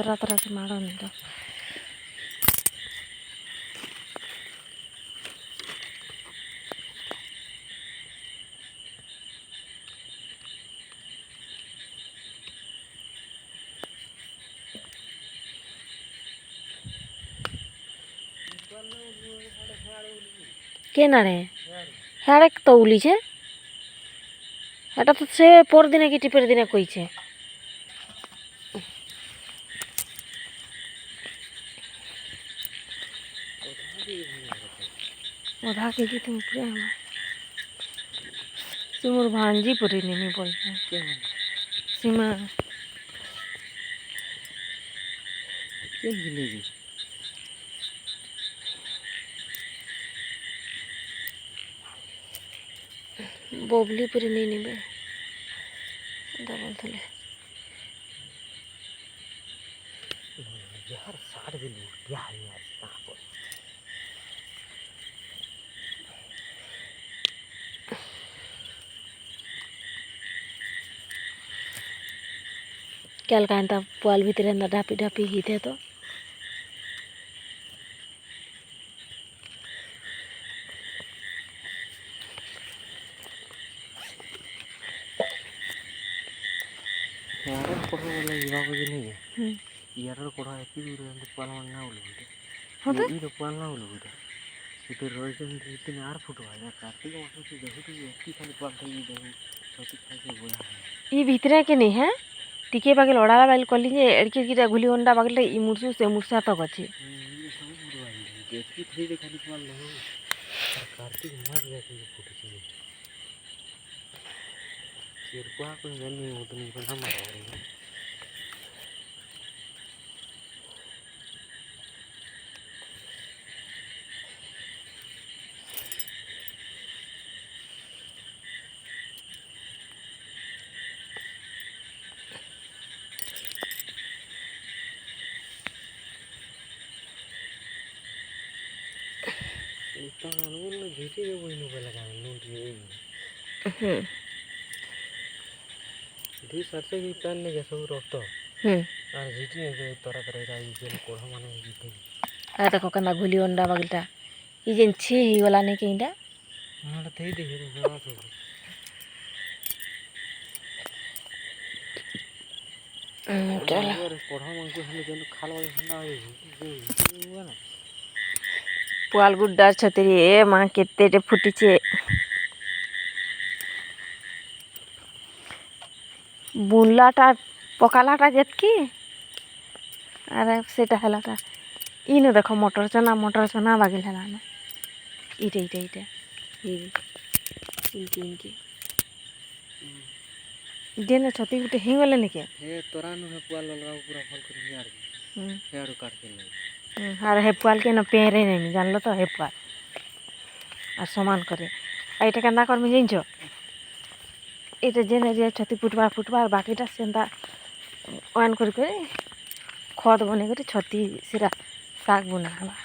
तरा तरा के मारनी तो के नाड़े हाड़े तो उली छे এটা তো সে পরদিনে কি টিপের দিনে কইছে ওধা के जी तुम पूरे हम सिमर भांजी पूरी नहीं बोलते सीमा क्या मिलेगी बोबली पूरी नहीं निबे दबल थले यार साड़ भी लूटिया है यार कहां पर क्या कांता पुआल भीतर अंदर ढापी ढापी ही थे तो यार पढ़ो वाला युवा को नहीं है यार पढ़ो है कि दूर पुआल ना उलूटे होता ये पुआल ना उलूटे इधर रोज दिन इतने 8 फुट है यार कार्तिक मास से देखो तो ये खाली पुआल થઈ देखो छोटी खाली बोला ये भीतर के नहीं है टिके बागे लड़ाला बाइल कली जे एड़के गिरा गुली अंडा बागले ई मुरसु से मुरसा तक अछि ये सब बुरवाई देखी थी दे खाली पुआल नहीं कार्तिक मास जाके फुट छी ये कुआ को नहीं उतनी को ना मारो तो अनुगुण घिटी के बोइनो पे लगा नोट दी सरसे की प्लान ने जैसे रोकतो और घिटी के तोरा करे जाई जे कोढ़ा माने घिटी आ देखो कंदा गुली अंडा बागलटा ई जेन छी ही वाला ने केंडा हां तो थई देखि बड़ा तो चल कोढ़ा मन को हले जन खाल वाला ठंडा हुआ ना पुआल गुड्डार छतरी ए मां केते फुटिचे बुनलाटा पकालाटा जेतकी अरे सेटा हलाटा इने देखो मटर चना बागिल हला ना इटे इटे इटे इनकी जेने छती गुटे हिंगले निके हे तोरानु हे पुआल लगा पूरा फल कर यार हेड़ काट के ले अरे हे पुआल के न पेरे नहीं जानलो तो हे पुआल आ समान करे आइटा केंदा कर में जिंचो এটা জেনে যে ছতি ফুটবার বাকিটা সেন্দা ওয়ান করে খদ বনে করে ছতি সিরা শাক বুনা হবা